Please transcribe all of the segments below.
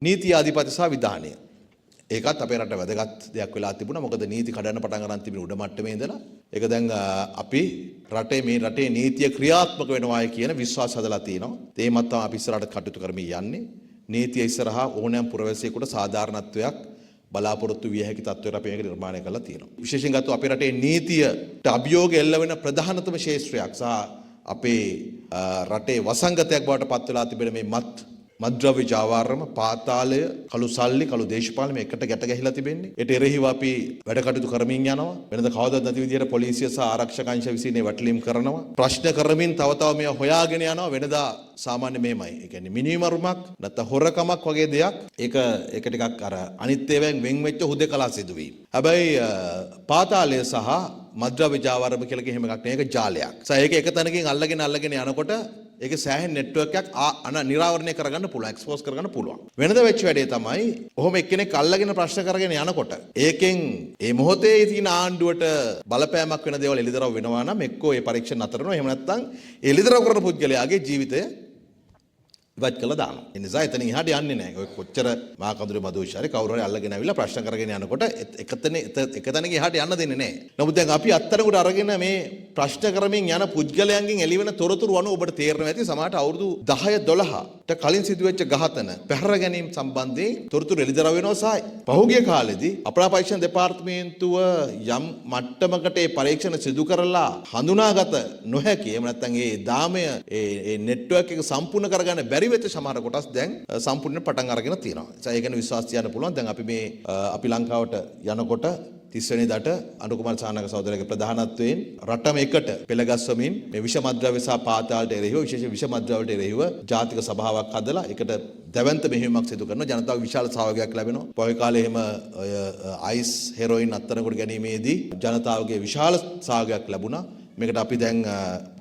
නීති ආධිපත්‍ය සහ විධානය. ඒකත් අපේ රට වැදගත් දෙයක් වෙලා තිබුණා. මොකද නීති කඩන්න පටන් ගන්න තිබුණ උඩ මට්ටමේ ඉඳලා. ඒක දැන් අපි මේ රටේ නීතිය ක්‍රියාත්මක වෙනවායි කියන විශ්වාස හදලා තියෙනවා. ඒ මත තමයි අපි ඉස්සරහට කටයුතු කරමින් යන්නේ. නීතිය ඉස්සරහා ඕනෑම පුරවැසියෙකුට සාධාරණත්වයක් බලාපොරොත්තු විය හැකි තත්ත්වයක් අපි මේක නිර්මාණය කරලා තියෙනවා. විශේෂයෙන් ගත්තොත් අපේ රටේ නීතියට අභියෝග එල්ල වෙන ප්‍රධානතම ශේෂ්ත්‍රයක් සහ අපේ රටේ වසංගතයක් බවට පත් වෙලා තිබෙන මේ මත්ද්‍රව්‍ය ජාවාරම පාතාලය කළු සල්ලි කළු දේශපාලන මේකට ගැට ගැහිලා තිබෙන්නේ. ඒට එරෙහිව අපි වැඩ කටයුතු කරමින් යනවා. වෙනද කවදාවත් නැති විදිහට පොලිසිය සහ ආරක්ෂක අංශ විසින් වැටලීම් කරනවා. ප්‍රශ්න කරමින් තව මේවා හොයාගෙන යනවා. වෙනදා සාමාන්‍ය මේමයි. ඒ කියන්නේ මිනිමරුමක් නැත්නම් හොරකමක් වගේ දෙයක්. ඒක ටිකක් අර අනිත් ඒවායින් වෙන් වෙච්ච හුදකලා සිදුවීම්. හැබැයි පාතාලය සහ මත්ද්‍රව්‍ය ජාවාරම කියලා කියෙම එකක් නේ. ඒක ජාලයක්. ඒක එක තැනකින් අල්ලගෙන යනකොට ඒක සෑහෙන නෙට්වර්ක් එකක් නිරාවරණය කරගන්න පුළුවන්, එක්ස්පෝස් කරගන්න පුළුවන්. වෙනද වෙච්ච වැඩේ තමයි ඔහොම එක්කෙනෙක් අල්ලගෙන ප්‍රශ්න කරගෙන යනකොට ඒකෙන් ඒ මොහොතේ තියෙන ආණ්ඩුවට බලපෑමක් වෙන දේවල් එළිදරව් වෙනවා නම් එක්කෝ ඒ පරීක්ෂණ නතර වෙනවා. එහෙම නැත්නම් එළිදරව් කරන පුද්ගලයාගේ ජීවිතය ඉවත් කළා දානවා. ඒ නිසා එතන එහාට යන්නේ නැහැ. ඔය කොච්චර මහා කඳුරේ මధుශාරි කවුරු හරි අල්ලගෙන ආවිල්ලා ප්‍රශ්න කරගෙන යනකොට එක තැනක එහාට යන්න දෙන්නේ නැහැ. නමුත් දැන් අපි අත්තරකට අරගෙන මේ ප්‍රශ්න කරමින් යන පුද්ගලයන්ගෙන් එළිවෙන තොරතුරු අනුව ඔබට තේරෙනවා ඇති සමහරට අවුරුදු 10 12ට කලින් සිදුවෙච්ච ඝාතන පැහැර ගැනීම සම්බන්ධයෙන් තොරතුරු එළිදරව් වෙනවා සහ පහුගිය කාලෙදී අපරාධ පරීක්ෂණ දෙපාර්තමේන්තුව යම් මට්ටමකට ඒ පරීක්ෂණ සිදු කරලා හඳුනාගත නොහැකි එහෙම නැත්නම් ඒ දාමය ඒ නෙට්වර්ක් එක සම්පූර්ණ කරගන්න බැරි වෙච්ච සමහර කොටස් දැන් සම්පූර්ණ පටන් අරගෙන තියෙනවා. ඒ කියන්නේ විශ්වාස තියන්න පුළුවන්. දැන් අපි ලංකාවට යනකොට 30 වෙනිදාට අනුකුමාර සානක සහෝදරයාගේ ප්‍රධානත්වයෙන් රටම එකට පෙළගස්වමින් මේ විෂ මද්ද්‍රව්‍ය සහ පාතාලට එරෙහිව විශේෂ විෂ මද්ද්‍රව්‍යවලට එරෙහිව ජාතික සභාවක් හදලා ඒකට දැවැන්ත මෙහෙයුමක් සිදු කරනවා. ජනතාවගේ විශාල සහයෝගයක් ලැබෙනවා. පොය කාලේ එහෙම අයිස් හෙරොයින් අත්අඩංගුවට ගැනීමේදී ජනතාවගේ විශාල සහයෝගයක් ලැබුණා. මේකට අපි දැන්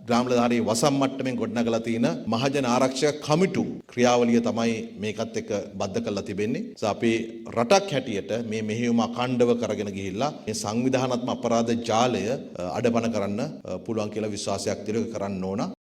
ග්‍රාමලධාරී වසම් මට්ටමින් ගොඩනගලා තියෙන මහජන ආරක්ෂක කමිටු ක්‍රියාවලිය තමයි මේකත් එක්ක බද්ධ කරලා තිබෙන්නේ. අපි රටක් හැටියට මේ මෙහෙයුම අඛණ්ඩව කරගෙන ගිහිල්ලා මේ සංවිධානාත්මක අපරාධ ජාලය අඩපණ කරන්න පුළුවන් කියලා විශ්වාසයක් තිරක කරන්න ඕන.